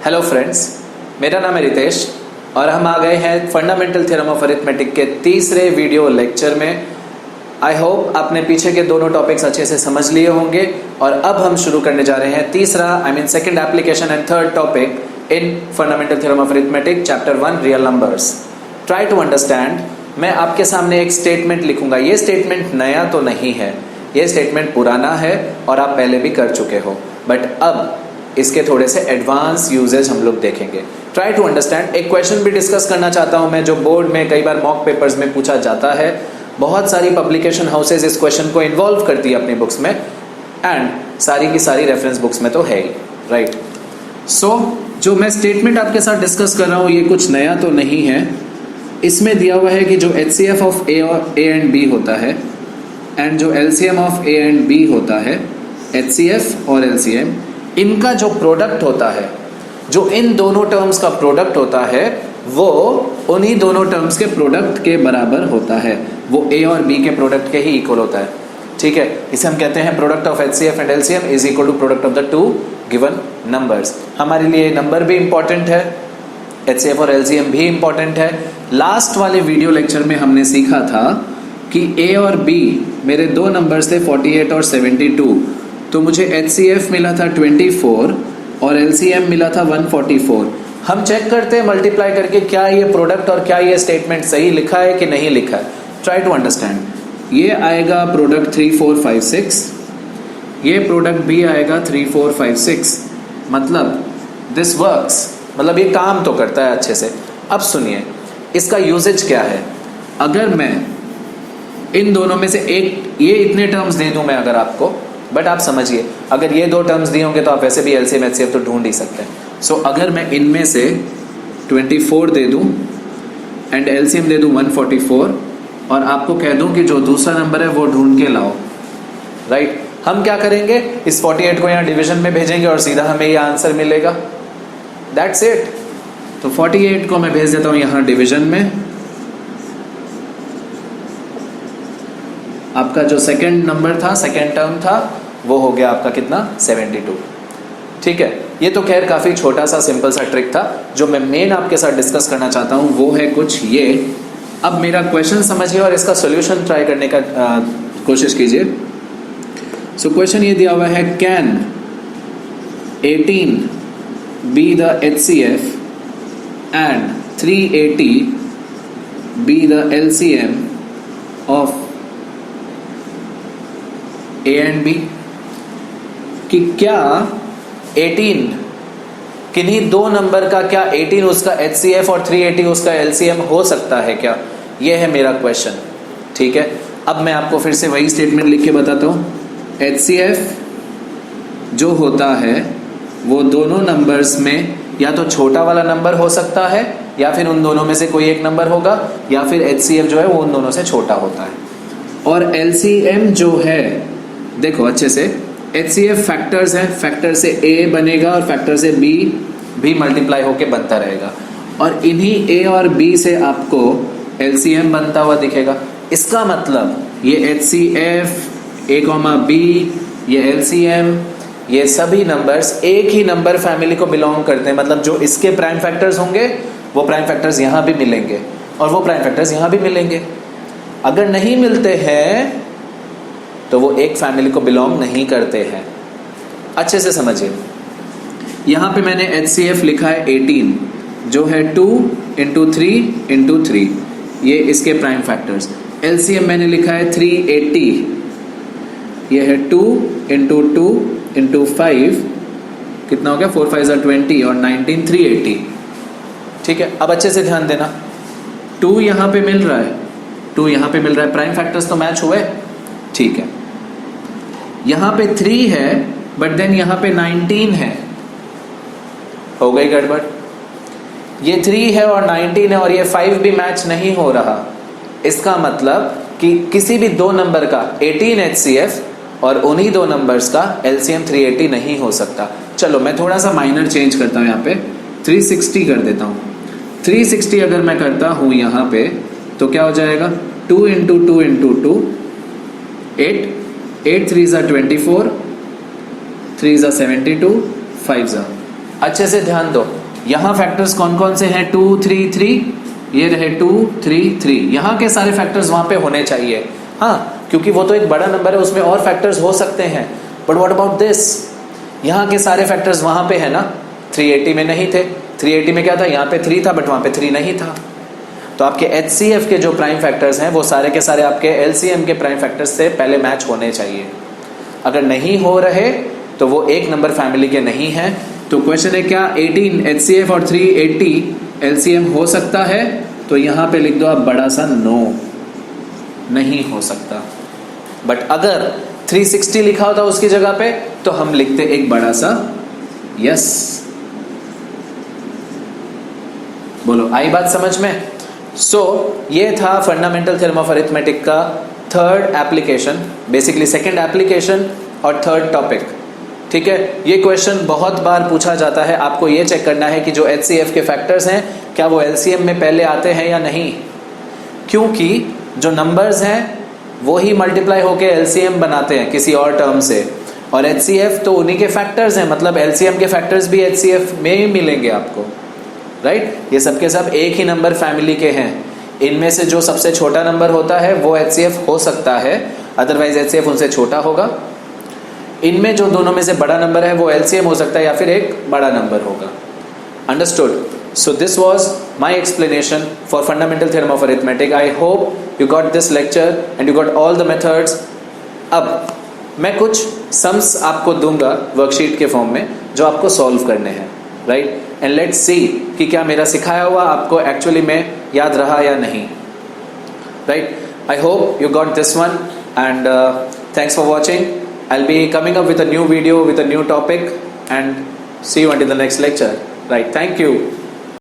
Hello friends, मेरा नाम है रितेश और हम आ गए हैं फंडामेंटल थ्योरम ऑफ अरिथमेटिक के तीसरे वीडियो लेक्चर में। आई होप आपने पीछे के दोनों टॉपिक्स अच्छे से समझ लिए होंगे और अब हम शुरू करने जा रहे हैं तीसरा second application and third topic in fundamental theorem of arithmetic chapter 1 real numbers. Try to understand. मैं आपके सामने एक स्टेटमेंट लिखूंगा। ये स्टेटमेंट नया तो नहीं है, ये स्टेटमेंट पुराना है और आप पहले भी कर चुके हो, बट अब इसके थोड़े से एडवांस यूजेज हम लोग देखेंगे। Try to understand. एक क्वेश्चन भी डिस्कस करना चाहता हूं मैं, जो बोर्ड में कई बार मॉक पेपर्स में पूछा जाता है। बहुत सारी पब्लिकेशन हाउसेज इस क्वेश्चन को इन्वॉल्व करती है अपनी बुक्स में, एंड सारी की सारी रेफरेंस बुक्स में तो है ही, राइट। सो जो मैं स्टेटमेंट आपके साथ डिस्कस कर रहा हूं, ये कुछ नया तो नहीं है। इसमें दिया हुआ है कि जो HCF ऑफ ए और ए एंड बी होता है एंड जो LCM of A and B होता है, HCF और LCM, इनका जो प्रोडक्ट होता है, जो इन दोनों टर्म्स का प्रोडक्ट होता है, वो उन्हीं दोनों टर्म्स के प्रोडक्ट के बराबर होता है। वो ए और बी के प्रोडक्ट के ही इक्वल होता है, ठीक है। इसे हम कहते हैं product of HCF and LCM is equal to product of the two given numbers. हमारे लिए नंबर भी इंपॉर्टेंट है, HCF और LCM भी इंपॉर्टेंट है। लास्ट वाले वीडियो लेक्चर में हमने सीखा था कि A और B मेरे दो नंबर्स थे 48 और 72, तो मुझे HCF मिला था 24 और LCM मिला था 144। हम चेक करते हैं मल्टीप्लाई करके क्या ये प्रोडक्ट और क्या ये स्टेटमेंट सही लिखा है कि नहीं लिखा है। Try to understand. ये आएगा प्रोडक्ट 3 4 5 6, ये प्रोडक्ट भी आएगा 3 4 5 6। मतलब दिस वर्क्स, मतलब ये काम तो करता है अच्छे से। अब सुनिए इसका यूजेज क्या है। अगर मैं इन दोनों में से एक, ये इतने टर्म्स दे दूं मैं अगर आपको, बट आप समझिए अगर ये दो टर्म्स दिए होंगे तो आप वैसे भी LCM HCF तो ढूंढ ही सकते हैं। सो अगर मैं इनमें से 24 दे दूं एंड LCM दे दूं 144 और आपको कह दूं कि जो दूसरा नंबर है वो ढूंढ के लाओ, राइट। हम क्या करेंगे, इस 48 को यहाँ डिवीजन में भेजेंगे और सीधा हमें ये आंसर मिलेगा, दैट्स इट। तो 48 को मैं भेज देता हूं यहाँ डिवीजन में। आपका जो सेकंड नंबर था, सेकंड टर्म था, वो हो गया आपका कितना, 72, ठीक है। ये तो खैर काफ़ी छोटा सा सिंपल सा ट्रिक था। जो मैं मेन आपके साथ डिस्कस करना चाहता हूँ वो है कुछ ये। अब मेरा क्वेश्चन समझिए और इसका सॉल्यूशन ट्राई करने का कोशिश कीजिए। सो क्वेश्चन ये दिया हुआ है, can 18 be the HCF and 380 be the LCM of A and B। कि क्या 18 किन्हीं दो नंबर का, क्या 18 उसका HCF और 380 उसका LCM हो सकता है क्या? ये है मेरा क्वेश्चन, ठीक है। अब मैं आपको फिर से वही स्टेटमेंट लिख के बताता हूँ। HCF जो होता है वो दोनों नंबर्स में या तो छोटा वाला नंबर हो सकता है या फिर उन दोनों में से कोई एक नंबर होगा, या फिर HCF जो है वो उन दोनों से छोटा होता है। और LCM जो है, देखो अच्छे से, HCF फैक्टर्स है, फैक्टर से A बनेगा और फैक्टर से B भी मल्टीप्लाई होके बनता रहेगा, और इन्हीं A और B से आपको LCM बनता हुआ दिखेगा। इसका मतलब ये HCF, A, B, ये LCM, ये सभी नंबर्स एक ही नंबर फैमिली को बिलोंग करते हैं। मतलब जो इसके प्राइम फैक्टर्स होंगे वो प्राइम फैक्टर्स यहाँ भी मिलेंगे और वो प्राइम फैक्टर्स यहाँ भी मिलेंगे। अगर नहीं मिलते हैं तो वो एक फैमिली को बिलोंग नहीं करते हैं। अच्छे से समझिए। यहाँ पे मैंने HCF लिखा है 18, जो है 2 × 3 × 3, ये इसके प्राइम फैक्टर्स। LCM मैंने लिखा है 380, ये है 2 × 2 × 5, कितना हो गया, 4 5 20 और 19 380, ठीक है। अब अच्छे से ध्यान देना, 2 यहाँ पे मिल रहा है, 2 यहाँ पे मिल रहा है, प्राइम फैक्टर्स तो मैच हुए, ठीक है। यहाँ पे 3 है बट देन यहाँ पे 19 है, हो गई गड़बड़। ये 3 है और 19 है और ये 5 भी मैच नहीं हो रहा। इसका मतलब कि किसी भी दो नंबर का 18 HCF और उन्हीं दो नंबर्स का LCM 380 नहीं हो सकता। चलो मैं थोड़ा सा माइनर चेंज करता हूँ, यहाँ पे 360 कर देता हूँ। 360 अगर मैं करता हूँ यहाँ पे तो क्या हो जाएगा, 2 × 2 × 2 8, 8 3 × 24, 3 × 72, 5 × अच्छे से ध्यान दो, यहाँ फैक्टर्स कौन कौन से हैं, 2 3 3, ये रहे 2 3 3, यहाँ के सारे फैक्टर्स वहां पे होने चाहिए। हाँ, क्योंकि वो तो एक बड़ा नंबर है, उसमें और फैक्टर्स हो सकते हैं, बट व्हाट अबाउट दिस, यहाँ के सारे फैक्टर्स वहां पे है ना। 380 में नहीं थे, 380 में क्या था, यहाँ पे 3 था बट वहां पे 3 नहीं था। तो आपके HCF के जो प्राइम फैक्टर्स हैं वो सारे के सारे आपके LCM के प्राइम फैक्टर्स से पहले मैच होने चाहिए। अगर नहीं हो रहे तो वो एक नंबर फैमिली के नहीं है। तो क्वेश्चन है क्या 18 HCF और 380 LCM हो सकता है, तो यहां पे लिख दो आप बड़ा सा नो, नहीं हो सकता। बट अगर 360 लिखा होता उसकी जगह पे तो हम लिखते एक बड़ा सा यस। बोलो आई बात समझ में। सो ये था फंडामेंटल थ्योरम ऑफ अरिथमेटिक का third application, basically second application और थर्ड टॉपिक। ठीक है, ये क्वेश्चन बहुत बार पूछा जाता है, आपको ये चेक करना है कि जो HCF के फैक्टर्स हैं क्या वो LCM में पहले आते हैं या नहीं, क्योंकि जो नंबर्स हैं वो ही मल्टीप्लाई होके LCM बनाते हैं किसी और टर्म से, और HCF तो उन्हीं के फैक्टर्स हैं, मतलब LCM के फैक्टर्स भी HCF में ही मिलेंगे आपको, राइट। ये सब के सब एक ही नंबर फैमिली के हैं, इनमें से जो सबसे छोटा नंबर होता है वो HCF हो सकता है, अदरवाइज HCF उनसे छोटा होगा। इनमें जो दोनों में से बड़ा नंबर है वो LCM हो सकता है या फिर एक बड़ा नंबर होगा। Understood. So this was my explanation for fundamental theorem of arithmetic. I hope you got this lecture and you got all the methods. अब मैं कुछ सम्स आपको दूंगा वर्कशीट के फॉर्म में जो आपको सॉल्व करने हैं, राइट। एंड लेट्स सी कि क्या मेरा सिखाया हुआ आपको एक्चुअली में याद रहा या नहीं, right. I hope you got this one and thanks for watching. I'll be coming up with a new video with a new topic and see you until the next lecture. Right, thank you.